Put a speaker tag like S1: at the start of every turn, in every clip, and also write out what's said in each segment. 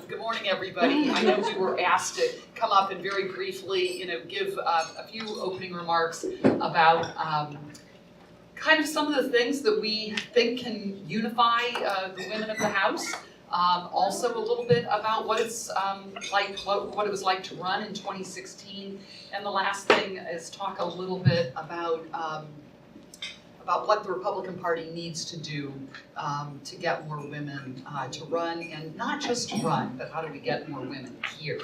S1: Good morning, everybody. I know we were asked to come up and very briefly, give a few opening remarks about kind of some of the things that we think can unify the women of the House. Also a little bit about what it's like, what it was like to run in 2016. And the last thing is talk a little bit about what the Republican Party needs to do to get more women to run, and not just to run, but how do we get more women here,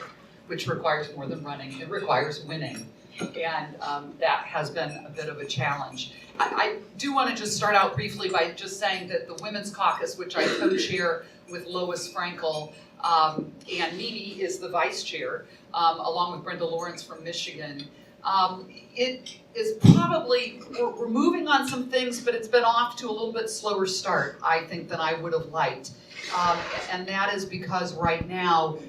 S1: which requires more than running, it requires winning. And that has been a bit of a challenge. I do want to just start out briefly by just saying that the Women's Caucus, which I co-chair with Lois Frankel, and Mimi is the vice chair, along with Brenda Lawrence from Michigan. It is probably, we're moving on some things, but it's been off to a little bit slower start, I think, than I would have liked. And that is because right now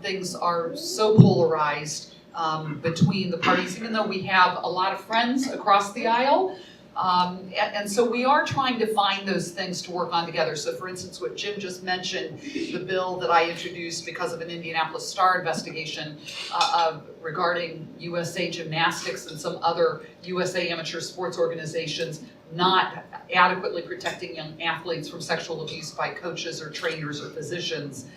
S1: things are so polarized between the parties, even though we have a lot of friends across the aisle. And so we are trying to find those things to work on together. So for instance, what Jim just mentioned, the bill that I introduced because of an Indianapolis Star investigation regarding USA Gymnastics and some other USA amateur sports organizations not adequately protecting young athletes from sexual abuse by coaches or trainers or physicians.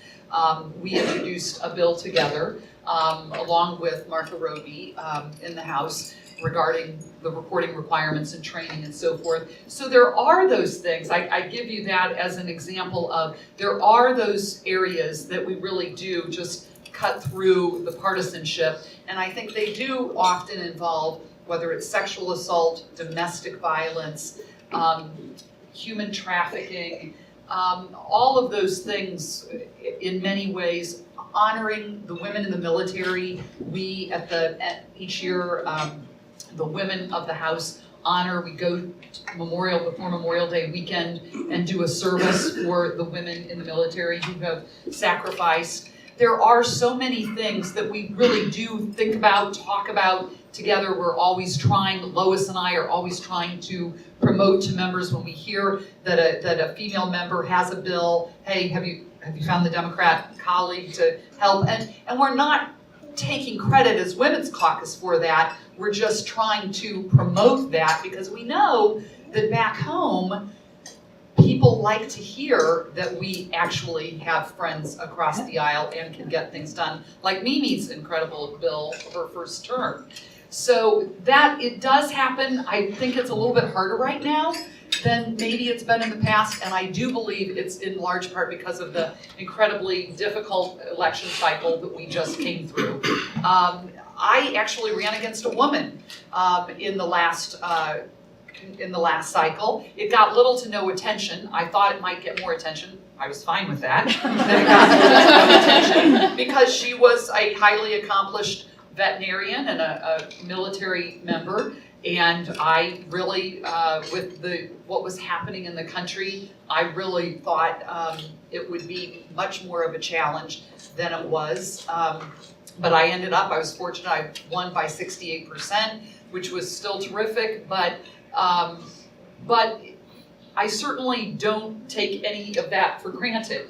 S1: We introduced a bill together along with Martha Roby in the House regarding the reporting requirements and training and so forth. So there are those things. I give you that as an example of there are those areas that we really do just cut through the partisanship, and I think they do often involve whether it's sexual assault, domestic violence, human trafficking, all of those things in many ways. Honoring the women in the military, we each year the women of the House honor. We go before Memorial Day weekend and do a service for the women in the military who have sacrificed. There are so many things that we really do think about, talk about together. We're always trying, Lois and I are always trying to promote to members when we hear that a female member has a bill. Hey, have you found the Democrat colleague to help? And we're not taking credit as Women's Caucus for that. We're just trying to promote that because we know that back home, people like to hear that we actually have friends across the aisle and can get things done, like Mimi's incredible bill for her first term. So that it does happen. I think it's a little bit harder right now than maybe it's been in the past, and I do believe it's in large part because of the incredibly difficult election cycle that we just came through. I actually ran against a woman in the last cycle. It got little to no attention. I thought it might get more attention. I was fine with that. Then it got little to no attention because she was a highly accomplished veterinarian and a military member. And I really, with what was happening in the country, I really thought it would be much more of a challenge than it was. But I was fortunate, I won by 68%, which was still terrific, but I certainly don't take any of that for granted,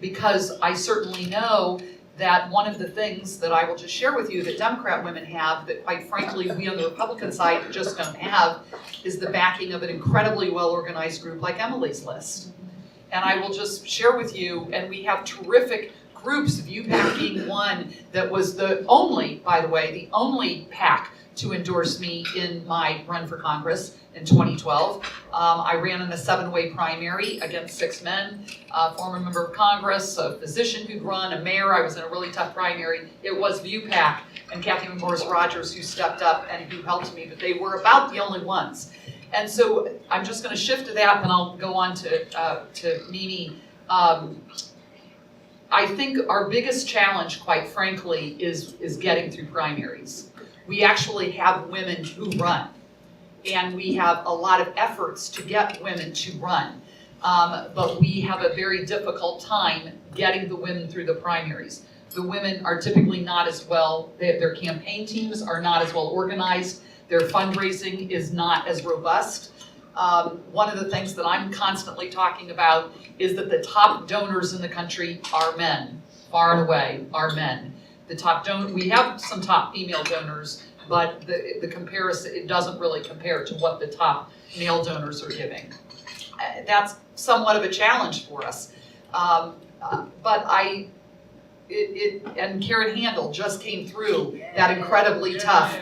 S1: because I certainly know that one of the things that I will just share with you that Democrat women have that quite frankly we on the Republican side just don't have is the backing of an incredibly well-organized group like Emily's List. And I will just share with you, and we have terrific groups, ViewPAC being one that was the only PAC to endorse me in my run for Congress in 2012. I ran in a 7-way primary against 6 men, a former member of Congress, a physician who'd run, a mayor. I was in a really tough primary. It was ViewPAC and Kathy Morris Rogers who stepped up and who helped me, but they were about the only ones. And so I'm just going to shift to that, and I'll go on to Mimi. I think our biggest challenge, quite frankly, is getting through primaries. We actually have women who run, and we have a lot of efforts to get women to run, but we have a very difficult time getting the women through the primaries. The women are typically not as well, their campaign teams are not as well organized, their fundraising is not as robust. One of the things that I'm constantly talking about is that the top donors in the country are men, far and away are men. We have some top female donors, but the comparison, it doesn't really compare to what the top male donors are giving. That's somewhat of a challenge for us. But and Karen Handel just came through that incredibly tough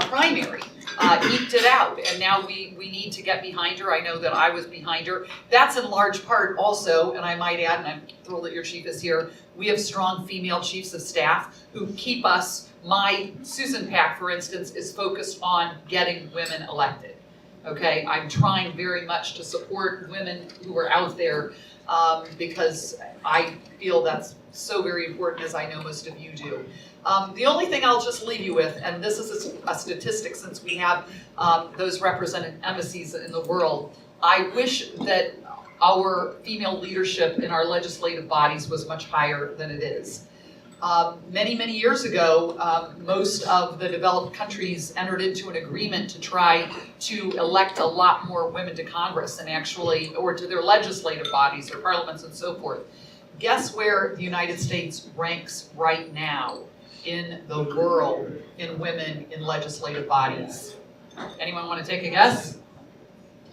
S1: primary, eked it out, and now we need to get behind her. I know that I was behind her. That's in large part also, and I might add, and I'm thrilled that your chief is here, we have strong female chiefs of staff who keep us, Susan Pack, for instance, is focused on getting women elected. Okay, I'm trying very much to support women who are out there because I feel that's so very important, as I know most of you do. The only thing I'll just leave you with, and this is a statistic since we have those represented embassies in the world, I wish that our female leadership in our legislative bodies was much higher than it is. Many, many years ago, most of the developed countries entered into an agreement to try to elect a lot more women to Congress and actually, or to their legislative bodies or parliaments and so forth. Guess where the United States ranks right now in the world in women in legislative bodies? Anyone want to take a guess?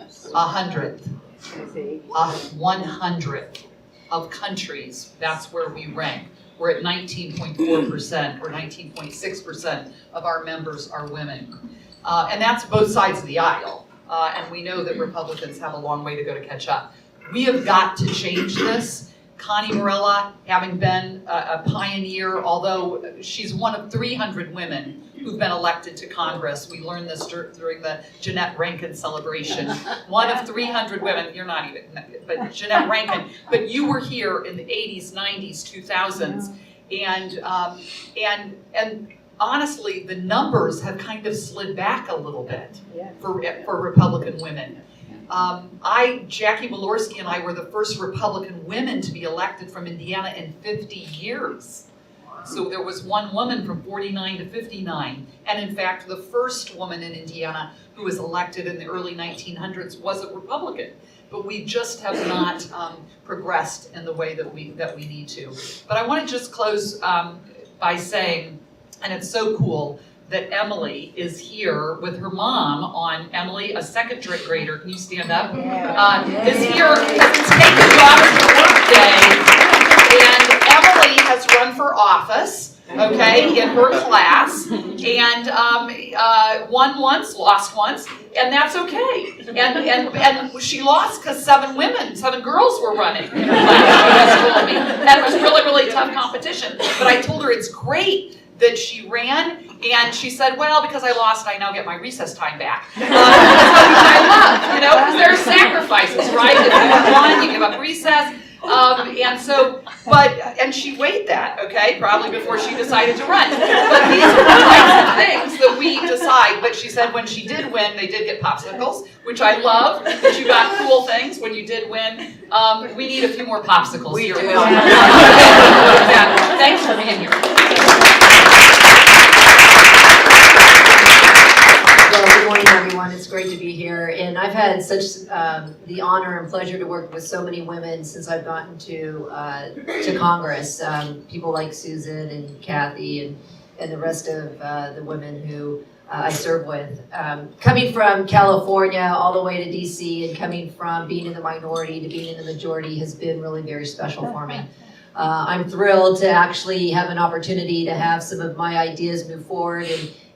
S1: 100th. 100th of countries, that's where we rank. We're at 19.4% or 19.6% of our members are women. And that's both sides of the aisle. And we know that Republicans have a long way to go to catch up. We have got to change this. Connie Morella, having been a pioneer, although she's one of 300 women who've been elected to Congress. We learned this during the Jeanette Rankin celebration. One of 300 women, you're not even, but Jeanette Rankin, but you were here in the 80s, 90s, 2000s, and honestly, the numbers have kind of slid back a little bit for Republican women. Jackie Walorski and I were the first Republican women to be elected from Indiana in 50 years. So there was one woman from 49 to 59. And in fact, the first woman in Indiana who was elected in the early 1900s was a Republican. But we just have not progressed in the way that we need to. But I want to just close by saying, and it's so cool, that Emily is here with her mom Emily, a second grader, can you stand up? Is here to take the daughter to work day. And Emily has run for office, okay, in her class, and won once, lost once, and that's okay. And she lost because 7 girls were running in her class, she told me. And it was really, really tough competition. But I told her it's great that she ran, and she said, well, because I lost, I now get my recess time back. Which I love, because there are sacrifices, right? If you won, you give up recess. And she weighed that, okay, probably before she decided to run. But these are the types of things that we decide. But she said when she did win, they did get popsicles, which I love, that you got cool things when you did win. We need a few more popsicles here. Thanks for being here.
S2: Good morning, everyone. It's great to be here, and I've had such the honor and pleasure to work with so many women since I've gotten to Congress. People like Susan and Kathy and the rest of the women who I serve with. Coming from California all the way to DC, and coming from being in the minority to being in the majority has been really very special for me. I'm thrilled to actually have an opportunity to have some of my ideas move forward,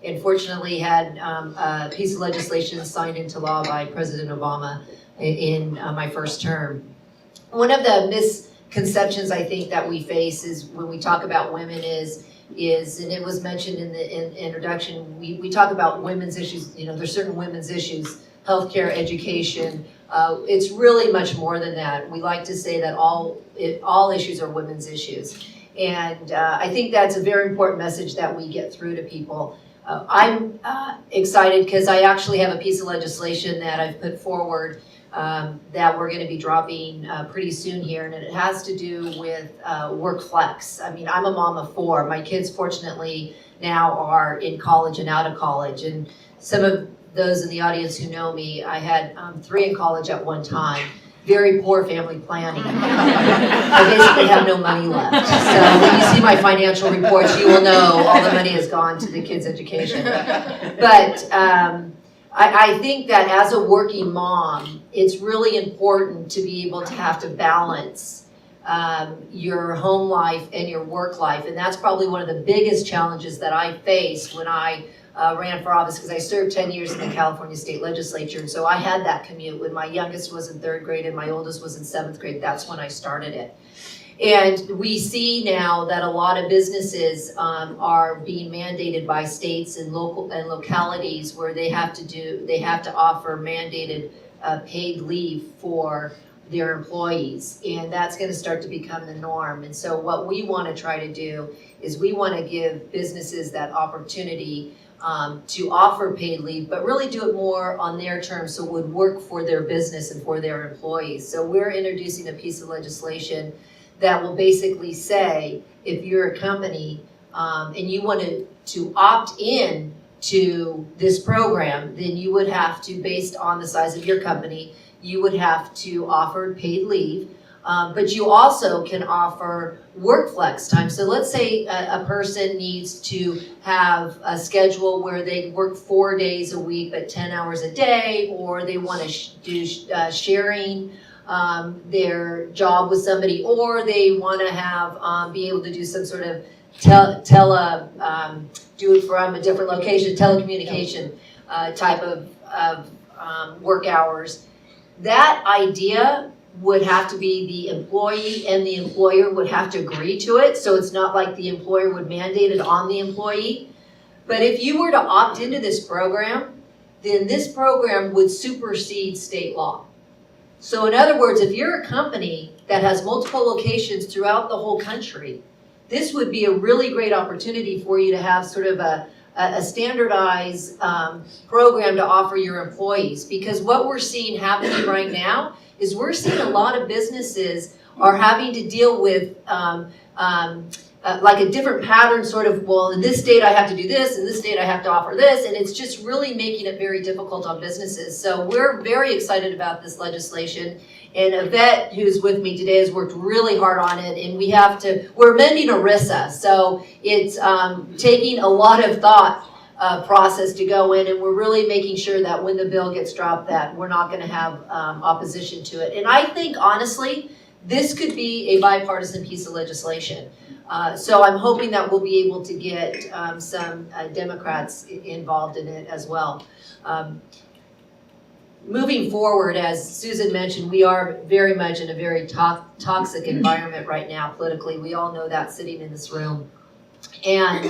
S2: and fortunately had a piece of legislation signed into law by President Obama in my first term. One of the misconceptions I think that we face is when we talk about women is and it was mentioned in the introduction, we talk about women's issues, there's certain women's issues, healthcare, education. It's really much more than that. We like to say that all issues are women's issues. And I think that's a very important message that we get through to people. I'm excited because I actually have a piece of legislation that I've put forward that we're going to be dropping pretty soon here, and it has to do with work flex. I mean, I'm a mom of 4. My kids, fortunately, now are in college and out of college, and some of those in the audience who know me, I had 3 in college at one time. Very poor family planning. I basically have no money left. So when you see my financial reports, you will know all the money has gone to the kids' education. But I think that as a working mom, it's really important to be able to have to balance your home life and your work life. And that's probably one of the biggest challenges that I faced when I ran for office, because I served 10 years in the California State Legislature. And so I had that commute. When my youngest was in 3rd grade and my oldest was in 7th grade, that's when I started it. And we see now that a lot of businesses are being mandated by states and localities where they have to offer mandated paid leave for their employees, and that's going to start to become the norm. And so what we want to try to do is we want to give businesses that opportunity to offer paid leave, but really do it more on their terms, so it would work for their business and for their employees. So we're introducing a piece of legislation that will basically say, if you're a company and you wanted to opt in to this program, then you would have to, based on the size of your company, you would have to offer paid leave. But you also can offer work flex time. So let's say a person needs to have a schedule where they work 4 days a week, but 10 hours a day, or they want to do sharing their job with somebody, or they want to have be able to do some sort of do it from a different location, telecommunication type of work hours. That idea would have to be the employee and the employer would have to agree to it. So it's not like the employer would mandate it on the employee. But if you were to opt into this program, then this program would supersede state law. So in other words, if you're a company that has multiple locations throughout the whole country, this would be a really great opportunity for you to have sort of a standardized program to offer your employees. Because what we're seeing happening right now is we're seeing a lot of businesses are having to deal with like a different pattern, sort of, well, in this state I have to do this, in this state I have to offer this, and it's just really making it very difficult on businesses. So we're very excited about this legislation. And Yvette, who's with me today, has worked really hard on it, and we're amending ERISA, so it's taking a lot of thought process to go in, and we're really making sure that when the bill gets dropped that we're not going to have opposition to it. And I think, honestly, this could be a bipartisan piece of legislation. So I'm hoping that we'll be able to get some Democrats involved in it as well. Moving forward, as Susan mentioned, we are very much in a very toxic environment right now politically. We all know that sitting in this room. And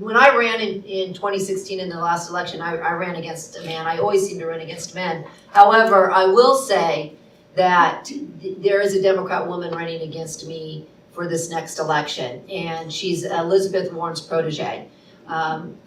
S2: when I ran in 2016 in the last election, I ran against a man. I always seem to run against men. However, I will say that there is a Democrat woman running against me for this next election, and she's Elizabeth Warren's protege.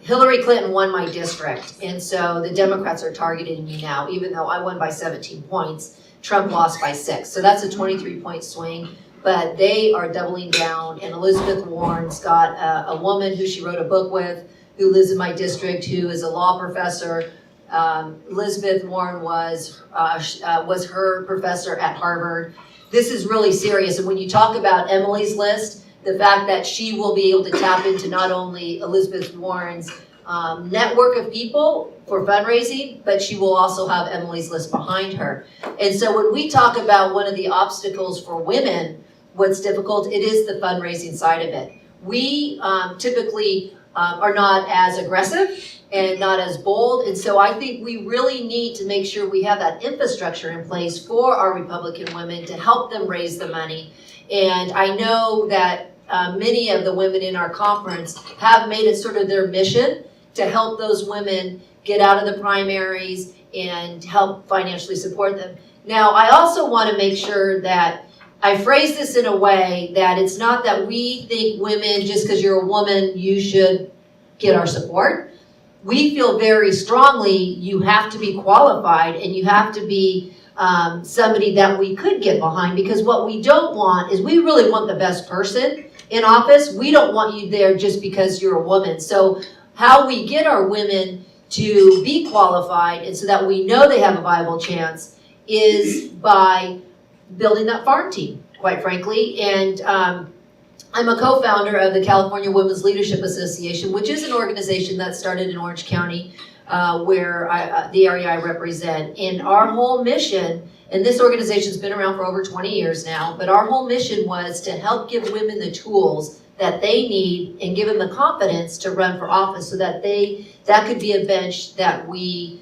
S2: Hillary Clinton won my district, and so the Democrats are targeting me now, even though I won by 17 points. Trump lost by 6, so that's a 23-point swing, but they are doubling down, and Elizabeth Warren's got a woman who she wrote a book with, who lives in my district, who is a law professor. Elizabeth Warren was her professor at Harvard. This is really serious, and when you talk about Emily's List, the fact that she will be able to tap into not only Elizabeth Warren's network of people for fundraising, but she will also have Emily's List behind her. And so when we talk about one of the obstacles for women, what's difficult, it is the fundraising side of it. We typically are not as aggressive and not as bold, and so I think we really need to make sure we have that infrastructure in place for our Republican women to help them raise the money. And I know that many of the women in our conference have made it sort of their mission to help those women get out of the primaries and help financially support them. Now, I also want to make sure that I phrase this in a way that it's not that we think women, just because you're a woman, you should get our support. We feel very strongly you have to be qualified and you have to be somebody that we could get behind, because what we don't want is, we really want the best person in office. We don't want you there just because you're a woman. So how we get our women to be qualified and so that we know they have a viable chance is by building that farm team, quite frankly. And I'm a co-founder of the California Women's Leadership Association, which is an organization that started in Orange County, where the area I represent. And our whole mission, and this organization's been around for over 20 years now, but our whole mission was to help give women the tools that they need and give them the confidence to run for office so that that could be a bench that we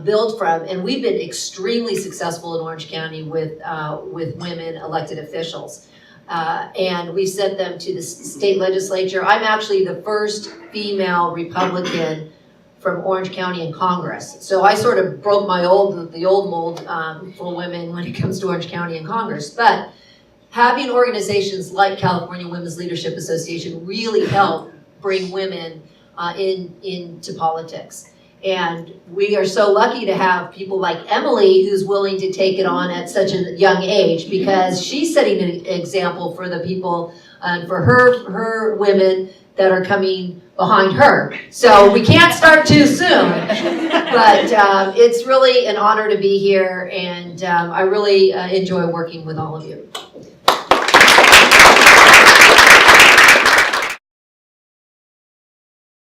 S2: build from. And we've been extremely successful in Orange County with women elected officials. And we've sent them to the state legislature. I'm actually the first female Republican from Orange County in Congress. So I sort of broke the old mold for women when it comes to Orange County in Congress. But having organizations like California Women's Leadership Association really help bring women into politics. And we are so lucky to have people like Emily who's willing to take it on at such a young age, because she's setting an example for the people and for her women that are coming behind her. So we can't start too soon, but it's really an honor to be here, and I really enjoy working with all of you.